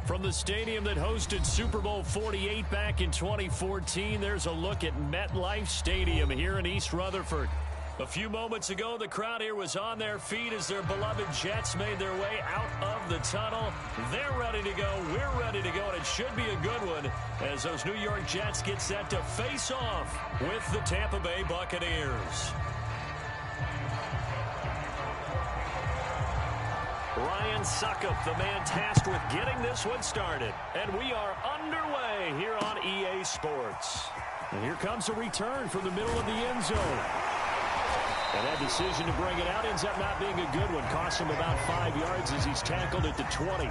From the stadium that hosted Super Bowl 48 back in 2014, there's a look at MetLife Stadium here in East Rutherford. A few moments ago, the crowd here was on their feet as their beloved Jets made their way out of the tunnel. They're ready to go. We're ready to go, and it should be a good one as those New York Jets get set to face off with the Tampa Bay Buccaneers. Ryan Suckup, the man tasked with getting this one started. And we are underway here on EA Sports. And here comes a return from the middle of the end zone. And that decision to bring it out ends up not being a good one. Costs him about 5 yards as he's tackled at the 20.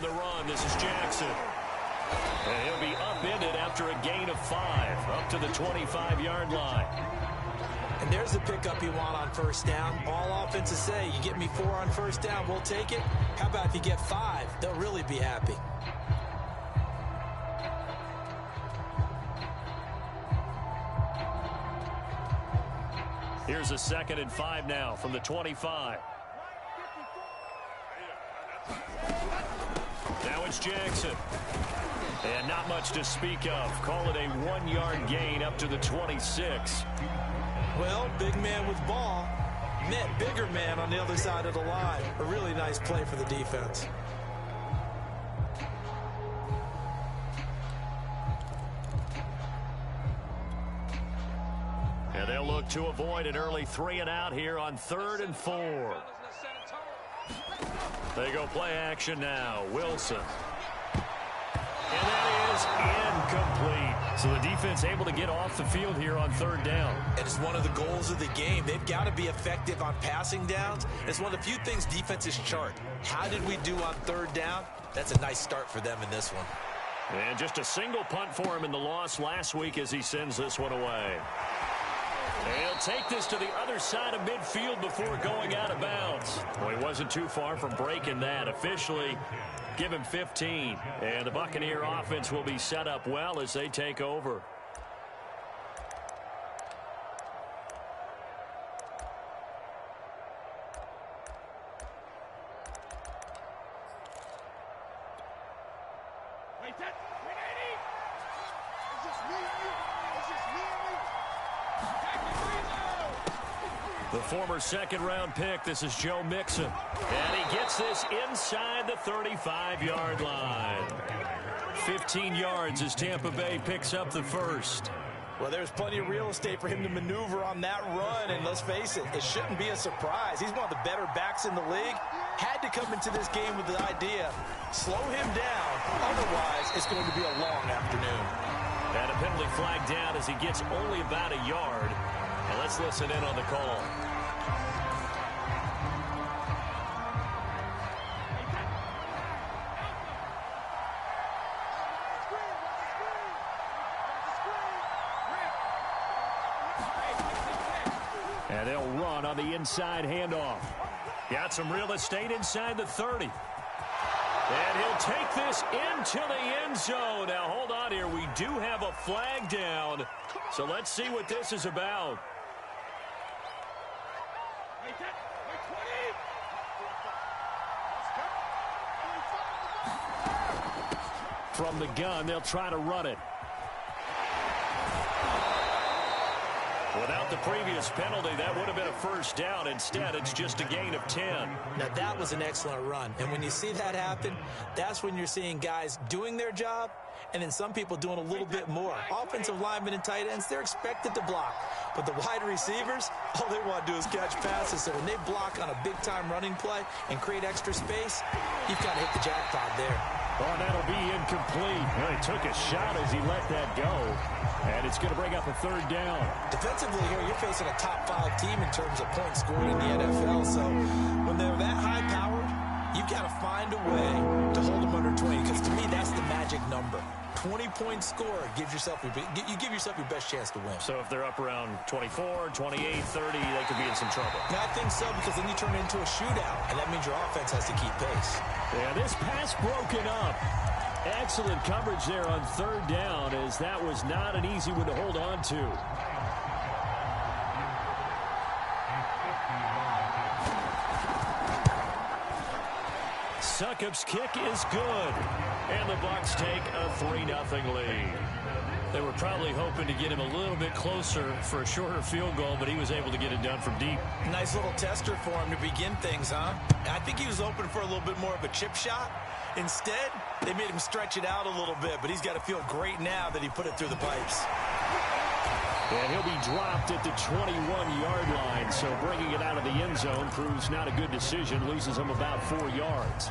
The run. This is Jackson. And he'll be upended after a gain of 5 up to the 25-yard line. And there's the pickup you want on first down. All offenses say, you get me 4 on first down, we'll take it. How about if you get 5? They'll really be happy. Here's a 2nd and 5 now from the 25. Now it's Jackson. And not much to speak of. Call it a 1-yard gain up to the 26. Well, big man with ball met bigger man on the other side of the line. A really nice play for the defense. And they'll look to avoid an early 3-and-out here on 3rd and 4. They go play action now. Wilson. And that is incomplete. So the defense able to get off the field here on 3rd down. And it's one of the goals of the game. They've got to be effective on passing downs. It's one of the few things defenses chart. How did we do on 3rd down? That's a nice start for them in this one. And just a single punt for him in the loss last week as he sends this one away. He'll take this to the other side of midfield before going out of bounds. Well, he wasn't too far from breaking that. Officially, give him 15. And the Buccaneer offense will be set up well as they take over. The former 2nd-round pick, this is Joe Mixon. And he gets this inside the 35-yard line. 15 yards as Tampa Bay picks up the first. Well, there's plenty of real estate for him to maneuver on that run, and let's face it, it shouldn't be a surprise. He's one of the better backs in the league. Had to come into this game with the idea, slow him down, otherwise it's going to be a long afternoon. And a penalty flag down as he gets only about a yard. And let's listen in on the call. And they'll run on the inside handoff. Got some real estate inside the 30. And he'll take this into the end zone. Now, hold on here. We do have a flag down. So let's see what this is about. From the gun, they'll try to run it. Without the previous penalty, that would have been a first down. Instead, it's just a gain of 10. Now, that was an excellent run. And when you see that happen, that's when you're seeing guys doing their job and then some people doing a little bit more. Offensive linemen and tight ends, they're expected to block. But the wide receivers, all they want to do is catch passes. So when they block on a big-time running play and create extra space, you've got to hit the jackpot there. Oh, that'll be incomplete. Well, he took a shot as he let that go. And it's going to bring up a third down. Defensively here, you're facing a top-5 team in terms of points scored in the NFL. So when they're that high-powered, you've got to find a way to hold them under 20. Because to me, that's the magic number. 20-point score gives yourself you give yourself your best chance to win. So if they're up around 24, 28, 30, they could be in some trouble. I think so, because then you turn it into a shootout, and that means your offense has to keep pace. Yeah, this pass broken up. Excellent coverage there on third down, as that was not an easy one to hold on to. Succop's kick is good, and the Bucs take a 3-0 lead. They were probably hoping to get him a little bit closer for a shorter field goal, but he was able to get it done from deep. Nice little tester for him to begin things, huh? I think he was open for a little bit more of a chip shot. Instead, they made him stretch it out a little bit, but he's got to feel great now that he put it through the pipes. And he'll be dropped at the 21-yard line, so bringing it out of the end zone proves not a good decision, loses him about 4 yards.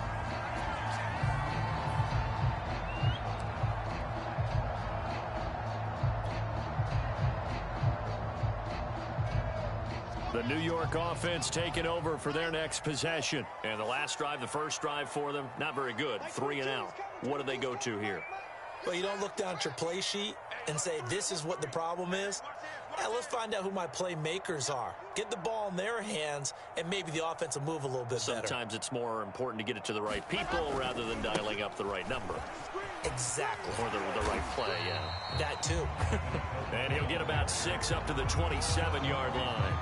The New York offense taking over for their next possession. And the last drive, the first drive for them, not very good. 3 and out. What do they go to here? Well, you don't look down at your play sheet and say, this is what the problem is. Yeah, let's find out who my playmakers are. Get the ball in their hands, and maybe the offense will move a little bit better. Sometimes it's more important to get it to the right people rather than dialing up the right number. Exactly. Or the right play, yeah. That too. And he'll get about 6 up to the 27-yard line.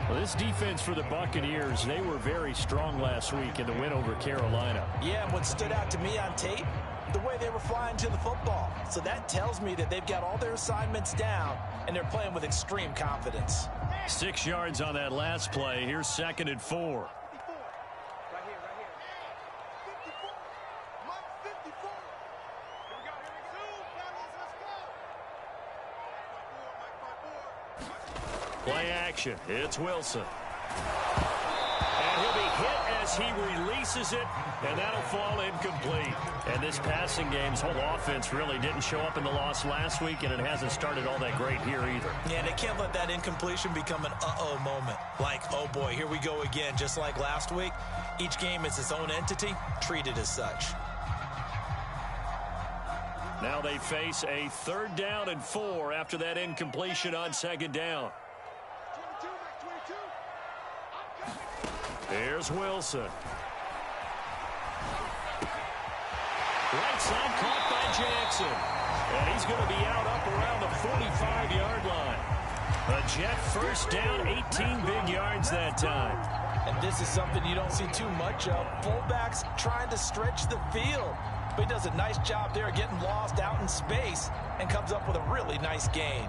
Well, this defense for the Buccaneers, they were very strong last week in the win over Carolina. Yeah, and what stood out to me on tape, the way they were flying to the football. So that tells me that they've got all their assignments down, and they're playing with extreme confidence. 6 yards on that last play. Here's 2nd and 4. Play action. It's Wilson. And he'll be hit as he releases it, and that'll fall incomplete. And this passing game's whole offense really didn't show up in the loss last week, and it hasn't started all that great here either. Yeah, they can't let that incompletion become an uh-oh moment. Like, oh boy, here we go again, just like last week. Each game is its own entity, treated as such. Now they face a 3rd down and 4 after that incompletion on 2nd down. Here's Wilson. Right side caught by Jackson. And he's going to be out up around the 45-yard line. A Jet first down, 18 big yards that time. And this is something you don't see too much of. Fullbacks trying to stretch the field. But he does a nice job there getting lost out in space and comes up with a really nice gain.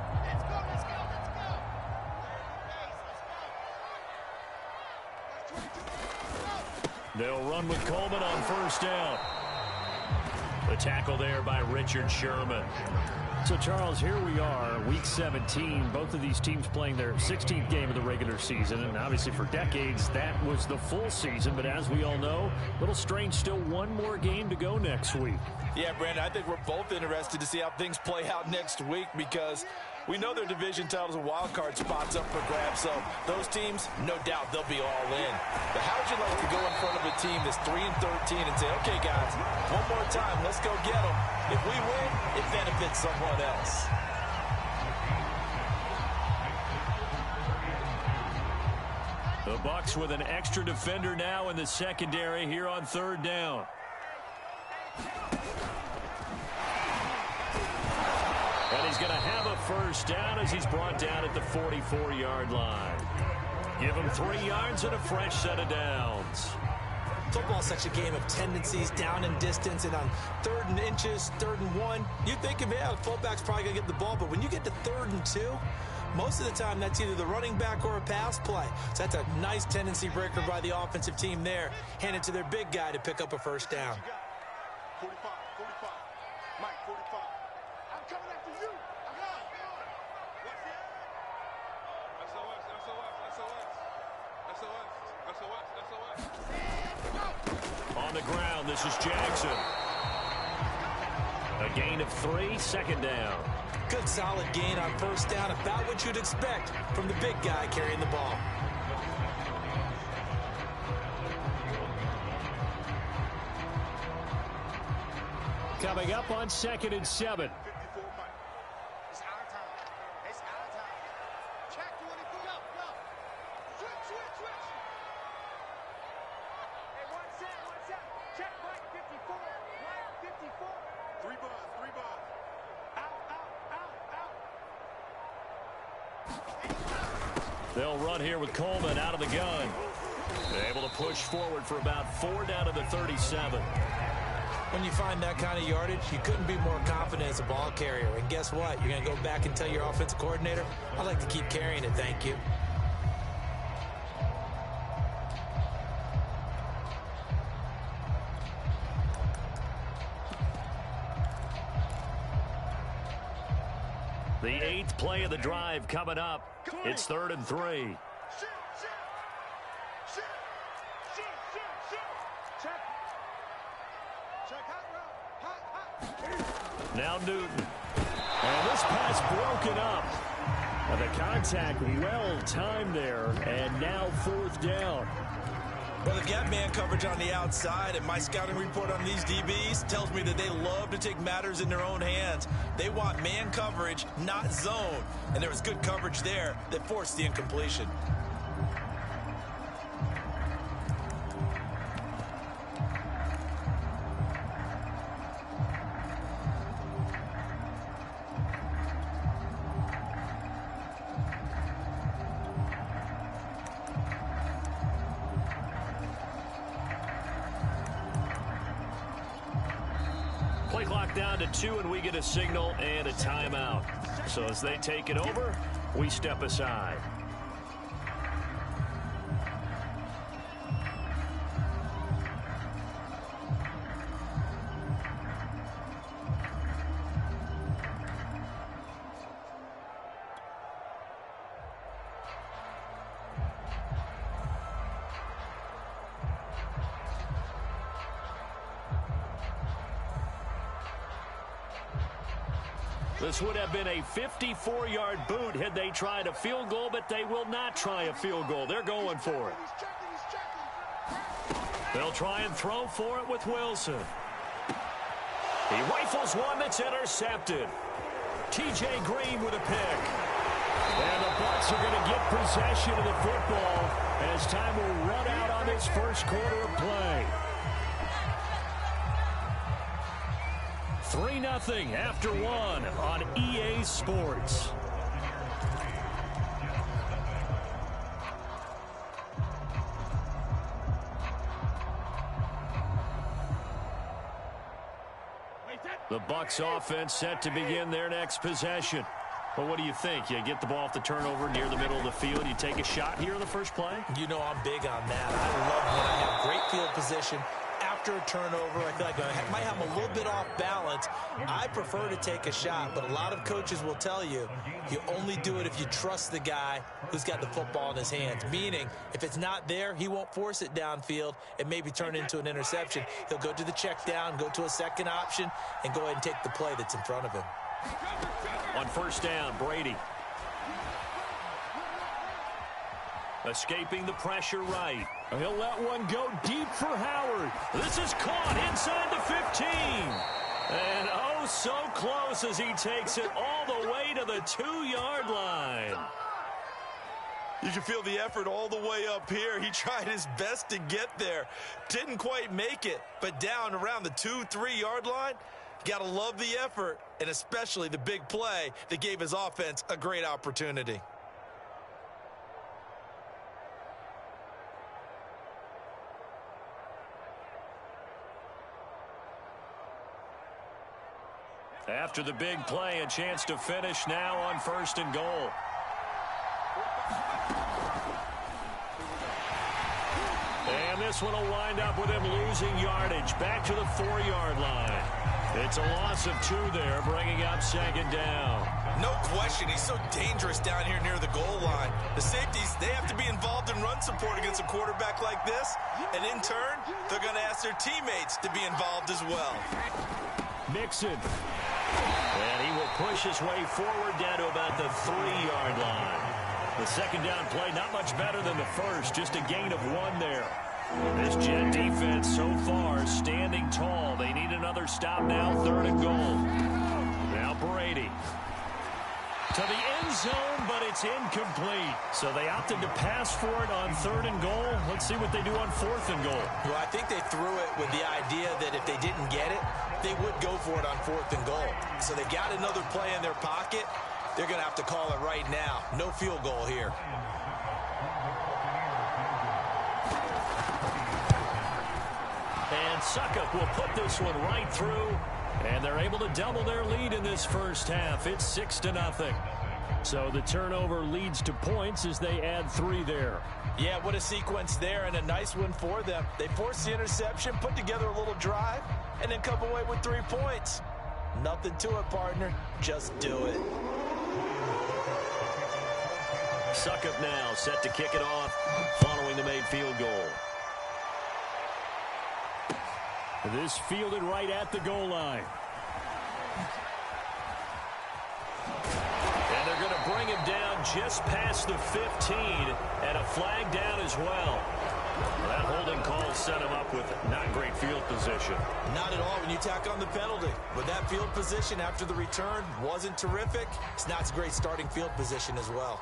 They'll run with Coleman on 1st down. The tackle there by Richard Sherman. So, Charles, here we are, Week 17. Both of these teams playing their 16th game of the regular season. And obviously for decades, that was the full season. But as we all know, a little strange, still one more game to go next week. Yeah, Brandon, I think we're both interested to see how things play out next week because we know their division titles and wild card spots up for grabs. So those teams, no doubt, they'll be all in. But how would you like to go in front of a team that's 3-13 and say, okay, guys, one more time, let's go get them. If we win, it benefits someone else. The Bucs with an extra defender now in the secondary here on 3rd down. And he's going to have a first down as he's brought down at the 44-yard line. Give him 3 yards and a fresh set of downs. Football's such a game of tendencies, down and distance, and on 3rd and inches, 3rd and 1, you're thinking, man, the fullback's probably going to get the ball. But when you get to 3rd and 2, most of the time that's either the running back or a pass play. So that's a nice tendency breaker by the offensive team there. Hand it to their big guy to pick up a first down. 45, 45. Mike, 45. I'm coming after you. I'm on. What's that? SOS, SOS, SOS, SOS, SOS, SOS. On the ground, this is Jackson. A gain of 3, second down. Good solid gain on first down, about what you'd expect from the big guy carrying the ball. Coming up on 2nd and 7. 54, Mike. It's our time. It's our time. Check 24. Go. Switch. Hey, one set. Check Mike 54. Mike 54. 3 bars. Out. They'll run here with Coleman out of the gun. They're able to push forward for about 4 down to the 37. When you find that kind of yardage, you couldn't be more confident as a ball carrier. And guess what? You're going to go back and tell your offensive coordinator, I'd like to keep carrying it, thank you. The 8th play of the drive coming up. It's 3rd and 3. Now Newton. And this pass broken up. And the contact well timed there. And now 4th down. Well, they've got man coverage on the outside, and my scouting report on these DBs tells me that they love to take matters in their own hands. They want man coverage, not zone. And there was good coverage there that forced the incompletion. Play clock down to 2, and we get a signal and a timeout. So as they take it over, we step aside. This would have been a 54-yard boot had they tried a field goal, but they will not try a field goal. They're going for it. They'll try and throw for it with Wilson. He rifles one that's intercepted. T.J. Green with a pick. And the Bucs are going to get possession of the football as time will run out on this first quarter of play. 3-0 after 1 on EA Sports. The Bucs offense set to begin their next possession. But what do you think? You get the ball off the turnover near the middle of the field. You take a shot here in the first play? You know I'm big on that. I love when I have great field position. After a turnover, I feel like I might have them a little bit off balance. I prefer to take a shot, but a lot of coaches will tell you, you only do it if you trust the guy who's got the football in his hands. Meaning, if it's not there, he won't force it downfield and maybe turn it into an interception. He'll go to the check down, go to a second option, and go ahead and take the play that's in front of him. On first down, Brady. Escaping the pressure right. He'll let one go deep for Howard. This is caught inside the 15. And oh, so close as he takes it all the way to the 2-yard line. You can feel the effort all the way up here. He tried his best to get there. Didn't quite make it, but down around the 2-3 line, you got to love the effort, and especially the big play that gave his offense a great opportunity. After the big play, a chance to finish now on 1st and goal. And this one will wind up with him losing yardage back to the 4-yard line. It's a loss of 2 there, bringing up 2nd down. No question, he's so dangerous down here near the goal line. The safeties, they have to be involved in run support against a quarterback like this. And in turn, they're going to ask their teammates to be involved as well. Mixon. And he will push his way forward down to about the 3-yard line. The 2nd down play, not much better than the first, just a gain of 1 there. This Jet defense so far standing tall. They need another stop now, 3rd and goal. Now Brady. To the end zone, but it's incomplete. So they opted to pass for it on 3rd and goal. Let's see what they do on 4th and goal. Well, I think they threw it with the idea that if they didn't get it, they would go for it on 4th and goal. So they got another play in their pocket. They're going to have to call it right now. No field goal here. And Suckup will put this one right through. And they're able to double their lead in this first half. It's 6-0. So the turnover leads to points as they add 3 there. Yeah, what a sequence there, and a nice one for them. They forced the interception, put together a little drive, and then come away with 3 points. Nothing to it, partner. Just do it. Suckup now set to kick it off following the made field goal. This fielded right at the goal line. And they're going to bring him down just past the 15, and a flag down as well. That holding call set him up with not great field position. Not at all when you tack on the penalty. But that field position after the return wasn't terrific. It's not a great starting field position as well.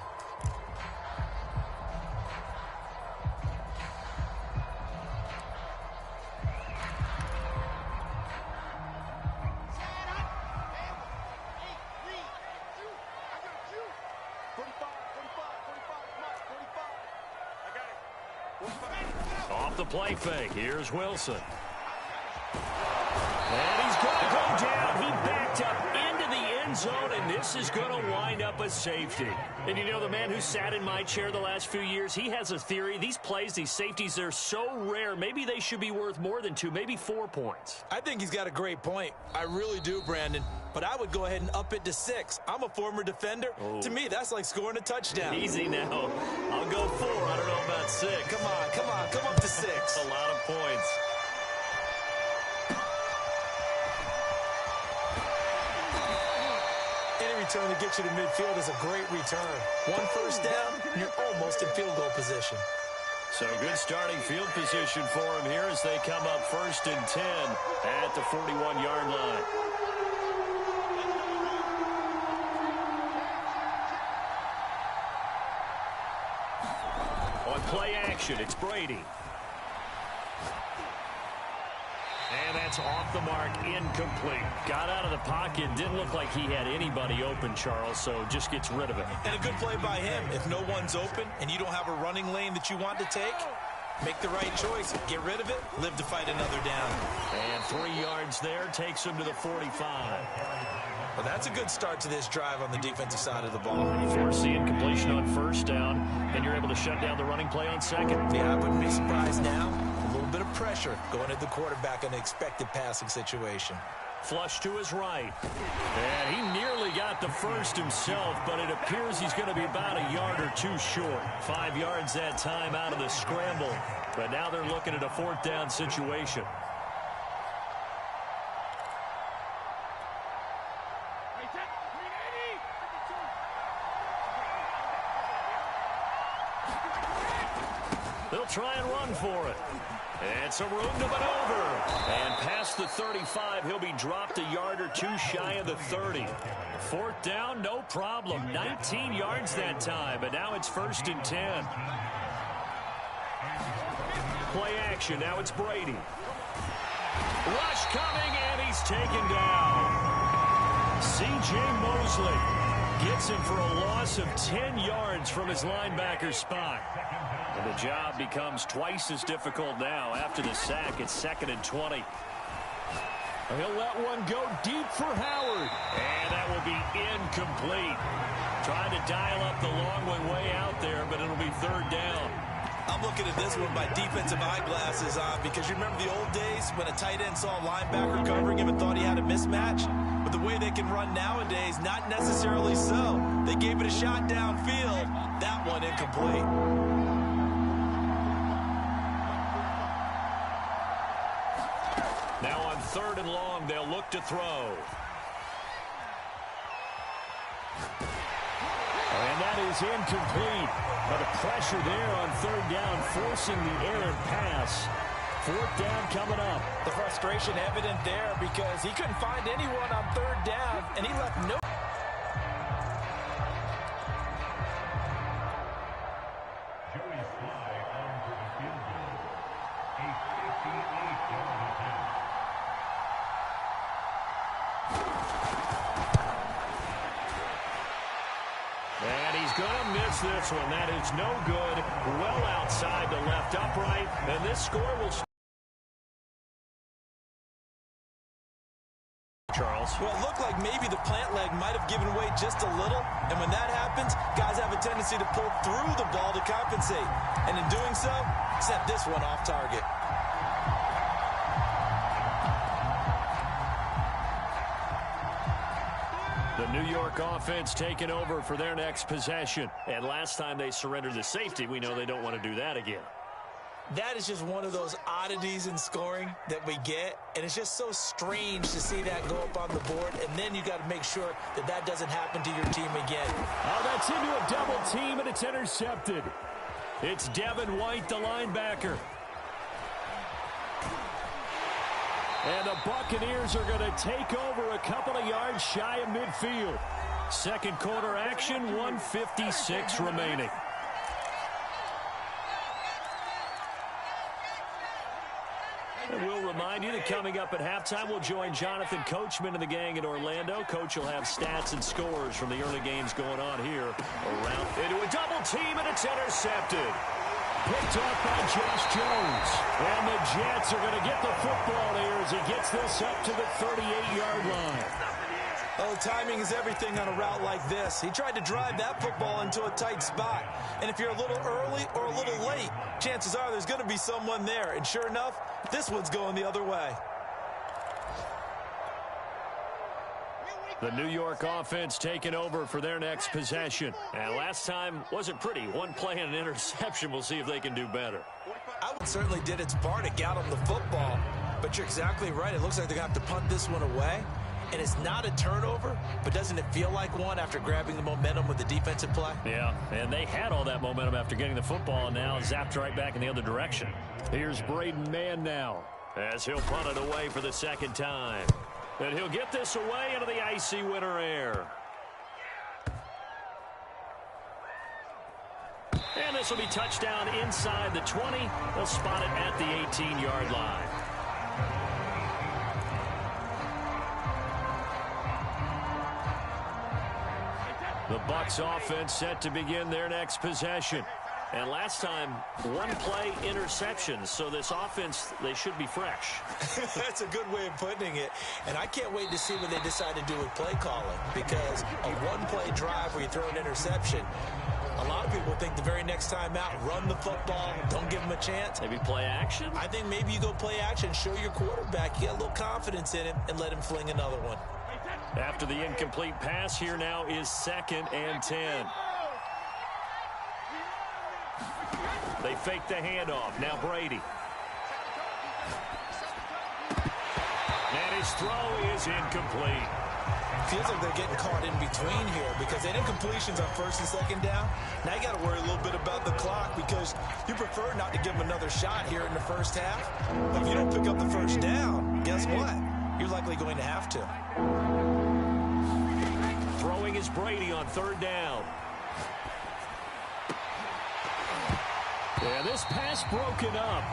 Off the play fake. Here's Wilson. And he's going to go down. He backed up into the end zone, and this is going to wind up a safety. And you know, the man who sat in my chair the last few years, he has a theory. These plays, these safeties, they're so rare. Maybe they should be worth more than 2, maybe 4 points. I think he's got a great point. I really do, Brandon. But I would go ahead and up it to 6. I'm a former defender. Oh. To me, that's like scoring a touchdown. Easy now. I'll go 4. I don't know about 6. Come on, come on. Come up to 6. A lot of points. Any return that gets you to midfield is a great return. 1 first down, you're almost in field goal position. So good starting field position for him here as they come up 1st and 10 at the 41-yard line. On play action, it's Brady. And that's off the mark, incomplete. Got out of the pocket, didn't look like he had anybody open, Charles, so just gets rid of it. And a good play by him. If no one's open and you don't have a running lane that you want to take, make the right choice. Get rid of it, live to fight another down. And 3 yards there takes him to the 45. Well, that's a good start to this drive on the defensive side of the ball. You force the incompletion on 1st down, and you're able to shut down the running play on 2nd. Yeah, I wouldn't be surprised now. A little bit of pressure going at the quarterback in an expected passing situation. Flush to his right. And he nearly got the first himself, but it appears he's going to be about a yard or 2 short. 5 yards that time out of the scramble. But now they're looking at a 4th down situation. They'll try and run for it. And some room to maneuver. And past the 35, he'll be dropped a yard or 2 shy of the 30. 4th down, no problem. 19 yards that time, but now it's 1st and 10. Play action, now it's Brady. Rush coming, and he's taken down. C.J. Mosley gets him for a loss of 10 yards from his linebacker spot. And the job becomes twice as difficult now after the sack. It's 2nd and 20. He'll let one go deep for Howard. And that will be incomplete. Trying to dial up the long one way out there, but it'll be third down. I'm looking at this one by defensive eyeglasses on because you remember the old days when a tight end saw a linebacker covering him and thought he had a mismatch? But the way they can run nowadays, not necessarily so. They gave it a shot downfield. That one incomplete. Now on 3rd and long, they'll look to throw. And that is incomplete. But the pressure there on 3rd down, forcing the errant pass. 4th down coming up. The frustration evident there because he couldn't find anyone on 3rd down, and he left no... Gonna miss this one. That is no good. Well outside the left upright. And this score will... Charles. Well, it looked like maybe the plant leg might have given way just a little. And when that happens, guys have a tendency to pull through the ball to compensate. And in doing so, sent this one off target. The New York offense taking over for their next possession. And last time they surrendered the safety, we know they don't want to do that again. That is just one of those oddities in scoring that we get. And it's just so strange to see that go up on the board. And then you got to make sure that that doesn't happen to your team again. Oh, that's into a double team, and it's intercepted. It's Devin White, the linebacker. And the Buccaneers are going to take over a couple of yards shy of midfield. Second quarter action, 1:56 remaining. And we'll remind you that coming up at halftime, we'll join Jonathan Coachman and the gang in Orlando. Coach will have stats and scores from the early games going on here. Around into a double team, and it's intercepted. Picked off by Josh Jones. And the Jets are going to get the football here as he gets this up to the 38-yard line. Oh, timing is everything on a route like this. He tried to drive that football into a tight spot. And if you're a little early or a little late, chances are there's going to be someone there. And sure enough, this one's going the other way. The New York offense taking over for their next possession. And last time wasn't pretty. One play and an interception. We'll see if they can do better. Howard certainly did its part to get him the football. But you're exactly right. It looks like they're going to have to punt this one away. And it's not a turnover, but doesn't it feel like one after grabbing the momentum with the defensive play? Yeah, and they had all that momentum after getting the football, and now zapped right back in the other direction. Here's Braden Mann now as he'll punt it away for the second time. And he'll get this away into the icy winter air. And this will be touchdown inside the 20. They'll spot it at the 18-yard line. The Bucs offense set to begin their next possession. And last time, one play interceptions. So this offense, they should be fresh. That's a good way of putting it. And I can't wait to see what they decide to do with play calling. Because a one-play drive where you throw an interception, a lot of people think the very next time out, run the football, don't give them a chance. Maybe play action? I think maybe you go play action, show your quarterback you got a little confidence in him, and let him fling another one. After the incomplete pass, here now is 2nd and 10. They fake the handoff. Now Brady. And his throw is incomplete. Feels like they're getting caught in between here because they did completions on 1st and 2nd down. Now you got to worry a little bit about the clock because you prefer not to give them another shot here in the first half. But if you don't pick up the first down, guess what? You're likely going to have to. Throwing is Brady on 3rd down. And this pass broken up.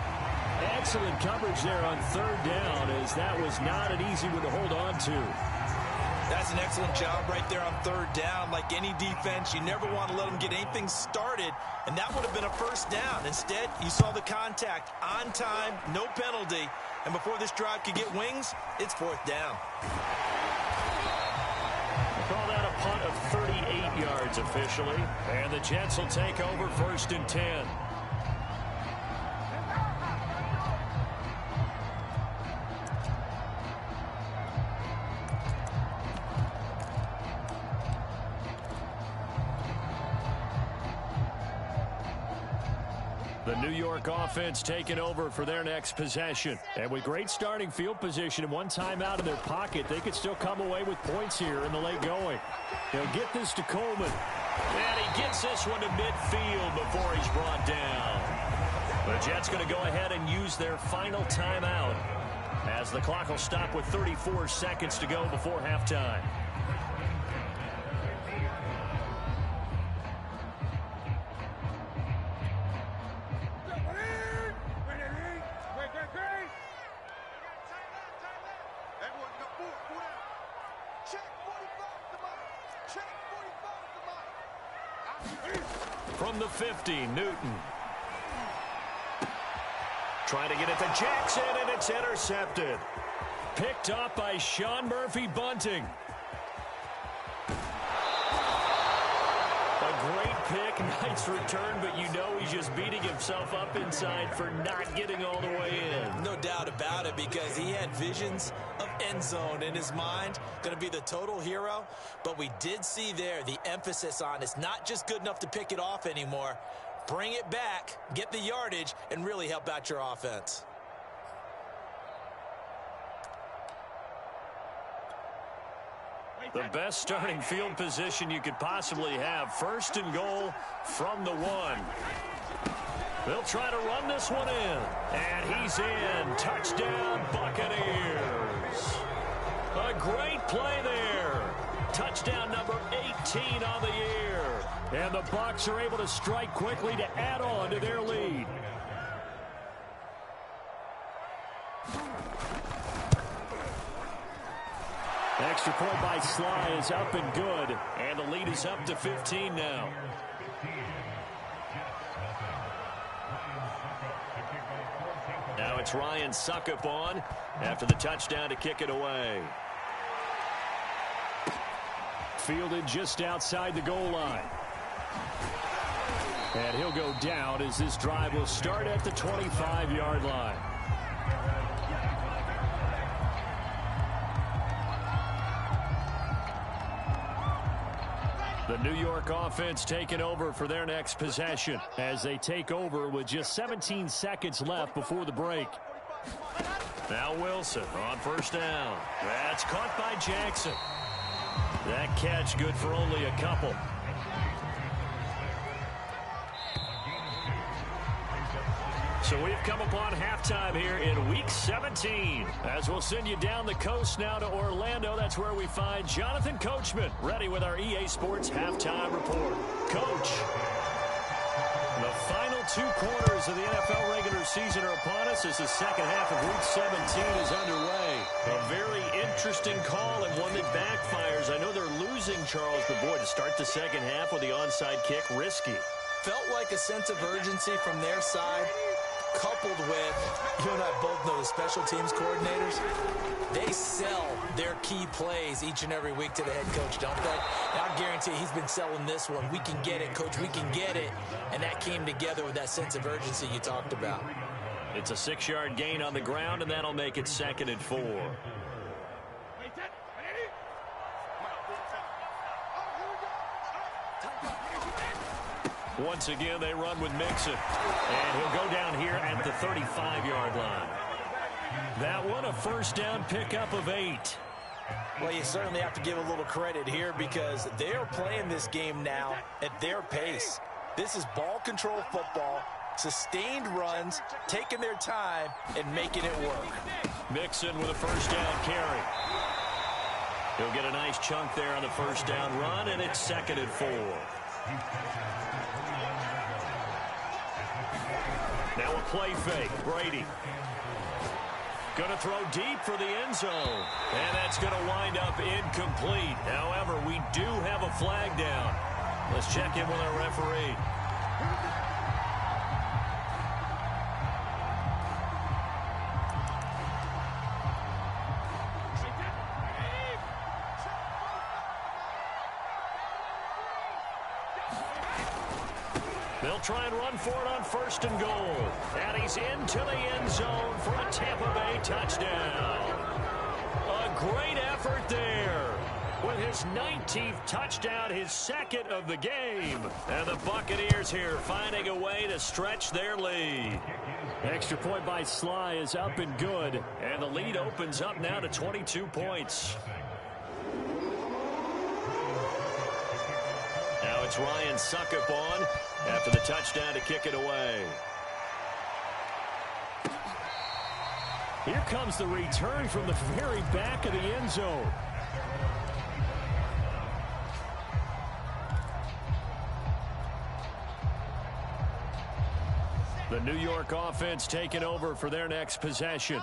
Excellent coverage there on 3rd down as that was not an easy one to hold on to. That's an excellent job right there on third down. Like any defense, you never want to let them get anything started, and that would have been a first down. Instead, you saw the contact on time, no penalty, and before this drive could get wings, it's fourth down. Call that a punt of 38 yards officially, and the Jets will take over 1st and 10. The New York offense taking over for their next possession. And with great starting field position and one timeout in their pocket, they could still come away with points here in the late going. They'll get this to Coleman. And he gets this one to midfield before he's brought down. The Jets going to go ahead and use their final timeout as the clock will stop with 34 seconds to go before halftime. From the 50, Newton. Trying to get it to Jackson, and it's intercepted. Picked up by Sean Murphy-Bunting. A great pick, nice return, but you know he's just beating himself up inside for not getting all the way in. No doubt about it, because he had visions of end zone in his mind. Going to be the total hero, but we did see there the emphasis on it's not just good enough to pick it off anymore. Bring it back, get the yardage, and really help out your offense. The best starting field position you could possibly have. 1st and goal from the 1. They'll try to run this one in. And he's in. Touchdown, Buccaneers. A great play there. Touchdown number 18 on the year. And the Bucs are able to strike quickly to add on to their lead. Extra point by Sly is up and good. And the lead is up to 15 now. Now it's Ryan Suckup on after the touchdown to kick it away. Fielded just outside the goal line. And he'll go down as this drive will start at the 25-yard line. The New York offense taking over for their next possession as they take over with just 17 seconds left before the break. Now Wilson on 1st down. That's caught by Jackson. That catch good for only a couple. So we've come upon halftime here in Week 17. As we'll send you down the coast now to Orlando. That's where we find Jonathan Coachman ready with our EA Sports Halftime Report. Coach, the final 2 quarters of the NFL regular season are upon us as the second half of Week 17 is underway. A very interesting call and one that backfires. I know they're losing Charles, but boy, to start the second half with the onside kick, risky. Felt like a sense of urgency from their side, coupled with, you and I both know the special teams coordinators, they sell their key plays each and every week to the head coach, don't they? And I guarantee he's been selling this one. We can get it, coach, we can get it. And that came together with that sense of urgency you talked about. It's a 6-yard gain on the ground, and that'll make it 2nd and 4. Once again, they run with Mixon. And he'll go down here at the 35-yard line. That one, a 1st down pickup of 8. Well, you certainly have to give a little credit here because they're playing this game now at their pace. This is ball control football, sustained runs, taking their time, and making it work. Mixon with a 1st down carry. He'll get a nice chunk there on the 1st down run, and it's 2nd and 4. Now a play fake. Brady. Going to throw deep for the end zone. And that's going to wind up incomplete. However, we do have a flag down. Let's check in with our referee. They'll try and run for it on 1st and goal. And he's into the end zone for a Tampa Bay touchdown. A great effort there. With his 19th touchdown, his 2nd of the game. And the Buccaneers here finding a way to stretch their lead. Extra point by Sly is up and good. And the lead opens up now to 22 points. Now it's Ryan Suckup on after the touchdown to kick it away. Here comes the return from the very back of the end zone. The New York offense taking over for their next possession.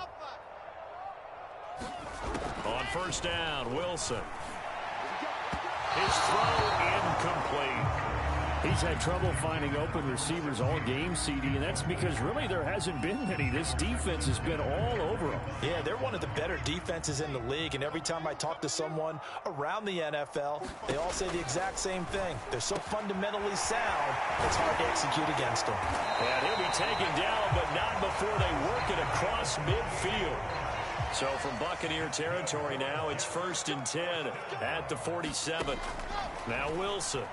On 1st down, Wilson. His throw incomplete. He's had trouble finding open receivers all game, CD, and that's because really there hasn't been many. This defense has been all over them. Yeah, they're one of the better defenses in the league, and every time I talk to someone around the NFL, they all say the exact same thing. They're so fundamentally sound, it's hard to execute against them. And he'll be taken down, but not before they work it across midfield. So from Buccaneer territory now, it's 1st and 10 at the 47. Now Wilson.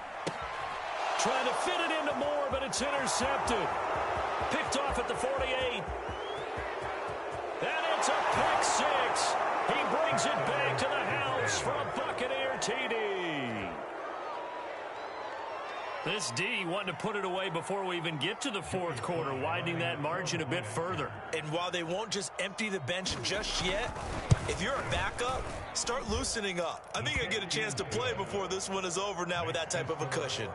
Trying to fit it into Moore, but it's intercepted. Picked off at the 48. And it's a pick 6. He brings it back to the house for a Buccaneer TD. This D wanting to put it away before we even get to the 4th quarter, widening that margin a bit further. And while they won't just empty the bench just yet, if you're a backup, start loosening up. I think I get a chance to play before this one is over now with that type of a cushion.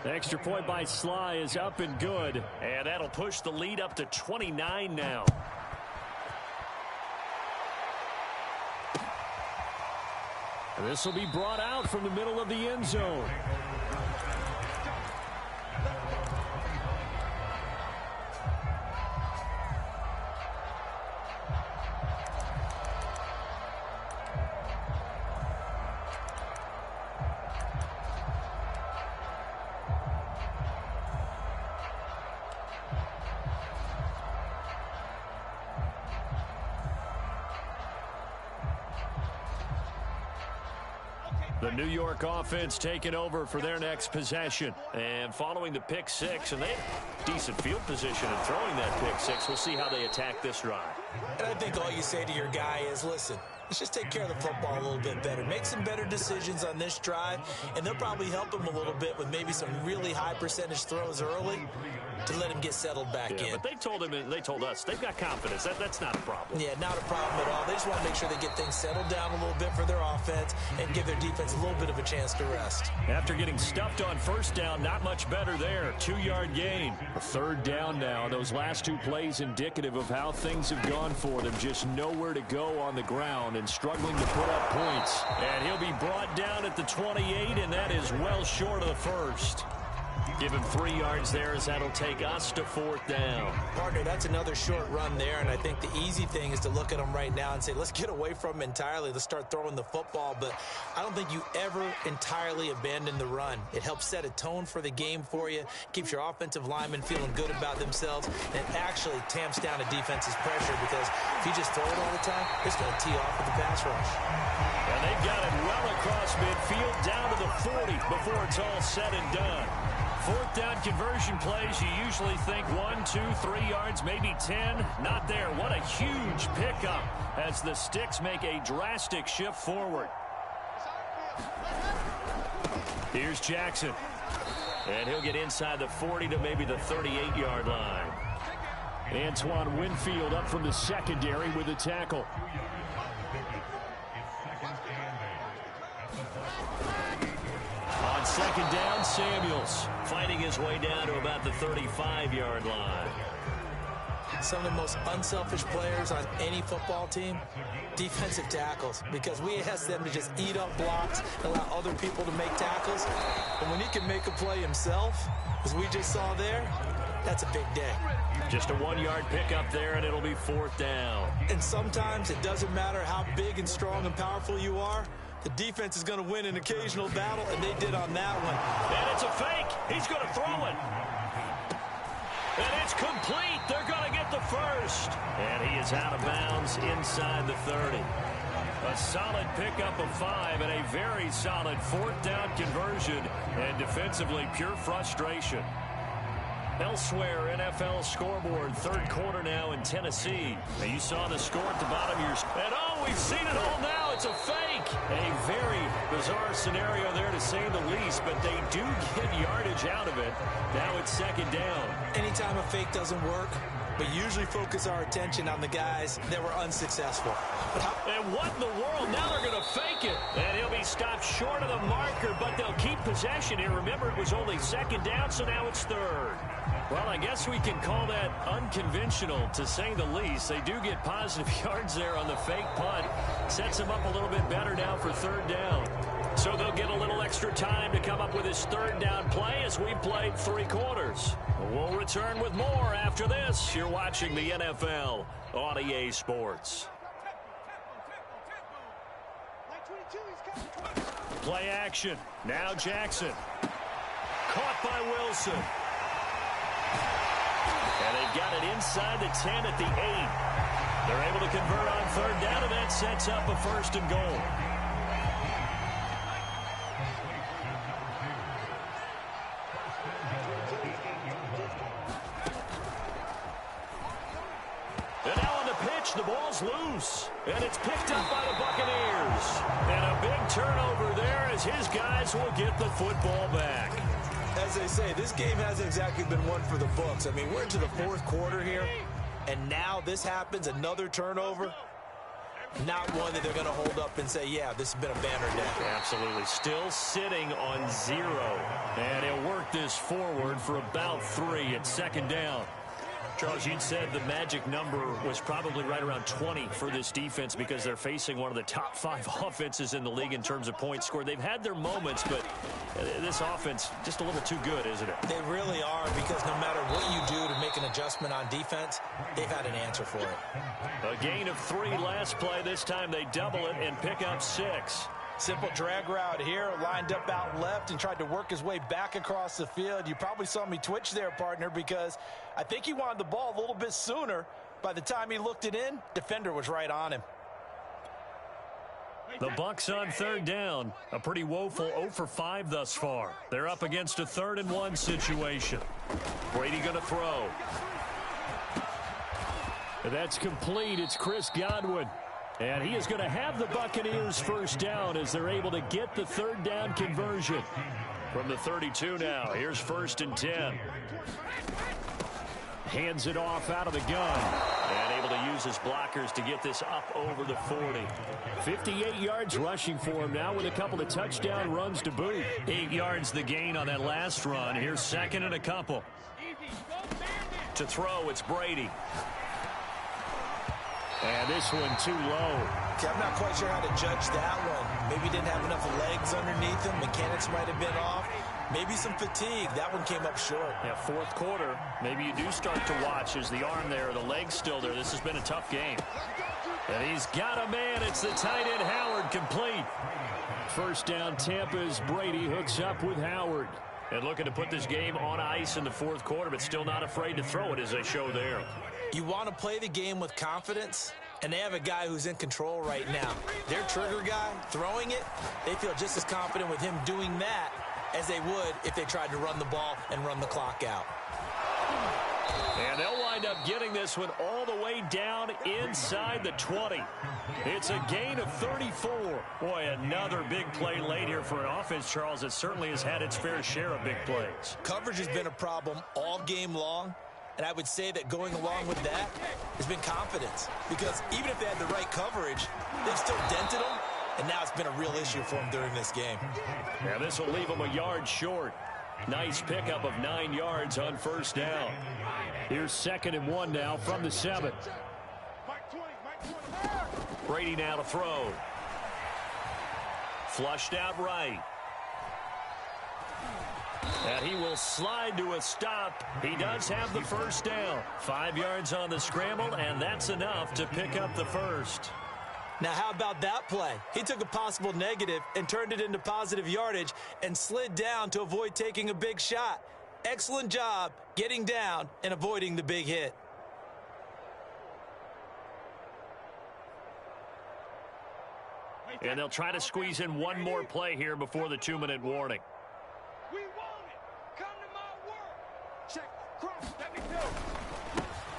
The extra point by Sly is up and good, and that'll push the lead up to 29 now. This will be brought out from the middle of the end zone. The New York offense taking over for their next possession. And following the pick 6, and they have decent field position in throwing that pick 6. We'll see how they attack this drive. And I think all you say to your guy is, listen, let's just take care of the football a little bit better. Make some better decisions on this drive, and they'll probably help him a little bit with maybe some really high percentage throws early to let him get settled back in. But they told him, they told us, they've got confidence. That's not a problem. Yeah, not a problem at all. They just want to make sure they get things settled down a little bit for their offense and give their defense a little bit of a chance to rest. After getting stuffed on 1st down, not much better there. 2-yard gain. A 3rd down now. Those last 2 plays indicative of how things have gone for them. Just nowhere to go on the ground and struggling to put up points. And he'll be brought down at the 28, and that is well short of the 1st. Give him 3 yards there as that'll take us to 4th down. Partner, that's another short run there, and I think the easy thing is to look at him right now and say, let's get away from him entirely. Let's start throwing the football, but I don't think you ever entirely abandon the run. It helps set a tone for the game for you, keeps your offensive linemen feeling good about themselves, and it actually tamps down a defense's pressure because if you just throw it all the time, it's going to tee off with the pass rush. And they've got it well across midfield down to the 40 before it's all said and done. 4th down conversion plays, you usually think 1, 2, 3 yards, maybe 10. Not there. What a huge pickup as the Sticks make a drastic shift forward. Here's Jackson. And he'll get inside the 40 to maybe the 38-yard line. Antoine Winfield up from the secondary with a tackle. On 2nd down, Samuels fighting his way down to about the 35-yard line. some of the most unselfish players on any football team? Defensive tackles, because we ask them to just eat up blocks, allow other people to make tackles. And when he can make a play himself, as we just saw there, that's a big day. Just a 1-yard pickup there, and it'll be 4th down. And sometimes it doesn't matter how big and strong and powerful you are. The defense is going to win an occasional battle, and they did on that one. And it's a fake. He's going to throw it. And it's complete. They're going to get the first. And he is out of bounds inside the 30. A solid pickup of 5 and a very solid 4th down conversion. And defensively, pure frustration. Elsewhere, NFL scoreboard, 3rd quarter now in Tennessee. Now you saw the score at the bottom of your screen. And oh, we've seen it all now. It's a fake. A very bizarre scenario there to say the least, but they do get yardage out of it. Now it's 2nd down. Anytime a fake doesn't work, but usually focus our attention on the guys that were unsuccessful. And what in the world? Now they're going to fake it. And he'll be stopped short of the marker, but they'll keep possession here. Remember, it was only 2nd down, so now it's 3rd. Well, I guess we can call that unconventional, to say the least. They do get positive yards there on the fake punt. Sets them up a little bit better now for 3rd down. So they'll get a little extra time to come up with his 3rd down play as we've played 3 quarters. We'll return with more after this. You're watching the NFL on EA Sports. Play action. Now Jackson. Caught by Wilson. And they've got it inside the 10 at the 8. They're able to convert on 3rd down, and that sets up a 1st and goal. And now on the pitch, the ball's loose. And it's picked up by the Buccaneers. And a big turnover there as his guys will get the football back. As they say, this game hasn't exactly been one for the Bucs. I mean, we're into the 4th quarter here, and now this happens, another turnover. Not one that they're going to hold up and say, yeah, this has been a banner day. Absolutely. Still sitting on 0. And he'll work this forward for about 3 at 2nd down. Charles, you said the magic number was probably right around 20 for this defense because they're facing one of the top 5 offenses in the league in terms of points scored. They've had their moments, but this offense just a little too good, isn't it? They really are, because no matter what you do to make an adjustment on defense, they've had an answer for it. A gain of 3 last play. This time they double it and pick up 6. Simple drag route here, lined up out left and tried to work his way back across the field. You probably saw me twitch there, partner, because I think he wanted the ball a little bit sooner. By the time he looked it in, defender was right on him. The Bucs on 3rd down. A pretty woeful 0 for 5 thus far. They're up against a 3rd and 1 situation. Brady going to throw. That's complete. It's Chris Godwin. And he is going to have the Buccaneers 1st down as they're able to get the 3rd down conversion. From the 32 now, here's 1st and 10. Hands it off out of the gun. And able to use his blockers to get this up over the 40. 58 yards rushing for him now with a couple of touchdown runs to boot. 8 yards the gain on that last run. Here's 2nd and a couple. To throw, it's Brady. And this one too low. Okay, I'm not quite sure how to judge that one. Maybe didn't have enough legs underneath him. Mechanics might have been off. Maybe some fatigue. That one came up short. Yeah, 4th quarter. Maybe you do start to watch. Is the arm there, the leg's still there? This has been a tough game. And he's got a man. It's the tight end Howard, complete. 1st down Tampa as Brady hooks up with Howard. And looking to put this game on ice in the 4th quarter, but still not afraid to throw it as they show there. You want to play the game with confidence, and they have a guy who's in control right now. Their trigger guy, throwing it, they feel just as confident with him doing that as they would if they tried to run the ball and run the clock out. And they'll wind up getting this one all the way down inside the 20. It's a gain of 34. Boy, another big play late here for an offense, Charles, that certainly has had its fair share of big plays. Coverage has been a problem all game long. And I would say that going along with that has been confidence. Because even if they had the right coverage, they've still dented them. And now it's been a real issue for them during this game. Yeah, this will leave them a yard short. Nice pickup of 9 yards on first down. Here's 2nd and 1 now from the 7. Brady now to throw. Flushed out right. And he will slide to a stop. He does have the first down. 5 yards on the scramble, and that's enough to pick up the first. Now, how about that play? He took a possible negative and turned it into positive yardage and slid down to avoid taking a big shot. Excellent job getting down and avoiding the big hit. And they'll try to squeeze in one more play here before the 2-minute warning. We want it. Come to my work. Check. Cross. Let me go.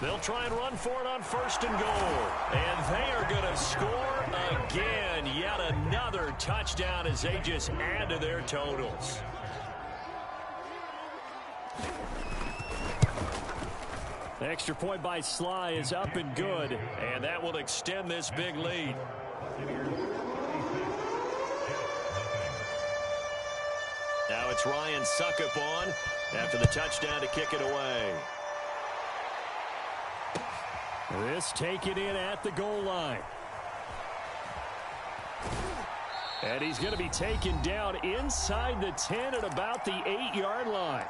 They'll try and run for it on 1st and goal. And they are going to score again. Yet another touchdown as they just add to their totals. Extra point by Sly is up and good. And that will extend this big lead. Now it's Ryan Suckup on after the touchdown to kick it away. This taken in at the goal line. And he's going to be taken down inside the 10 at about the 8-yard line.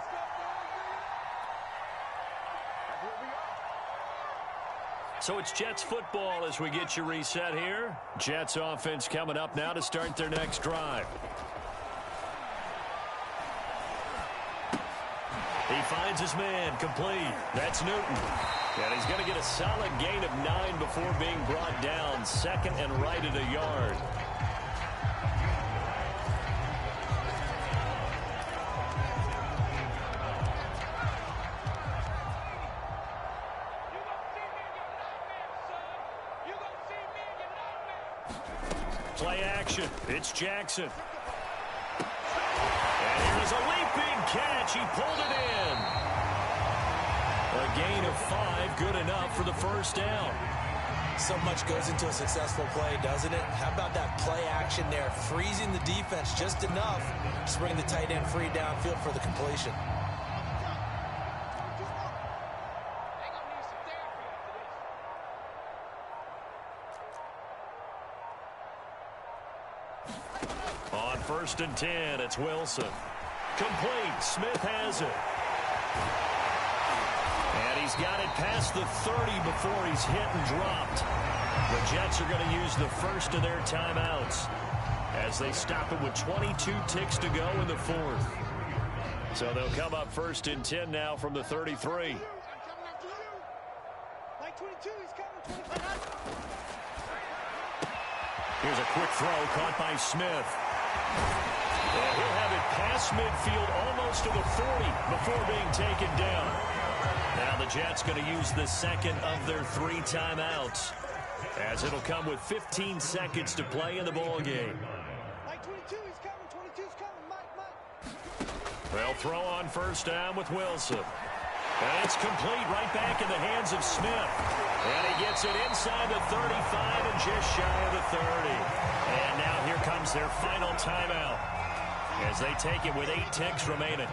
So it's Jets football as we get you reset here. Jets offense coming up now to start their next drive. He finds his man, complete. That's Newton. And he's going to get a solid gain of 9 before being brought down. 2nd and right at a yard. Play action. It's Jackson. And here's a leaping catch. He pulled it in. A gain of 5, good enough for the first down. So much goes into a successful play, doesn't it? How about that play action there? Freezing the defense just enough to bring the tight end free downfield for the completion. On 1st and 10, it's Wilson. Complete. Smith has it. And he's got it past the 30 before he's hit and dropped. The Jets are going to use the first of their timeouts as they stop it with 22 ticks to go in the 4th. So they'll come up 1st and 10 now from the 33. Here's a quick throw caught by Smith. And he'll have it past midfield almost to the 40 before being taken down. Now the Jets going to use the 2nd of their 3 timeouts as it'll come with 15 seconds to play in the ball game. They'll throw on 1st down with Wilson. And it's complete right back in the hands of Smith. And he gets it inside the 35 and just shy of the 30. And now here comes their final timeout as they take it with 8 ticks remaining.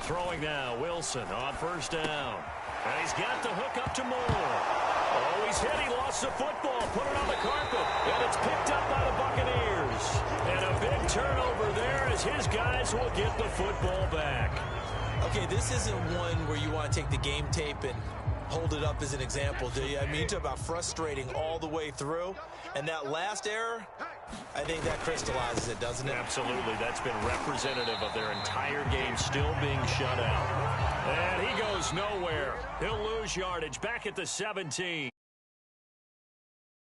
Throwing now, Wilson on 1st down. And he's got the hook up to Moore. Oh, he's hit. He lost the football. Put it on the carpet. And it's picked up by the Buccaneers. And a big turnover there as his guys will get the football back. Okay, this isn't one where you want to take the game tape and hold it up as an example, do you? I mean, you talk about frustrating all the way through. And that last error, I think that crystallizes it, doesn't it? Absolutely. That's been representative of their entire game still being shut out. And he goes nowhere. He'll lose yardage back at the 17.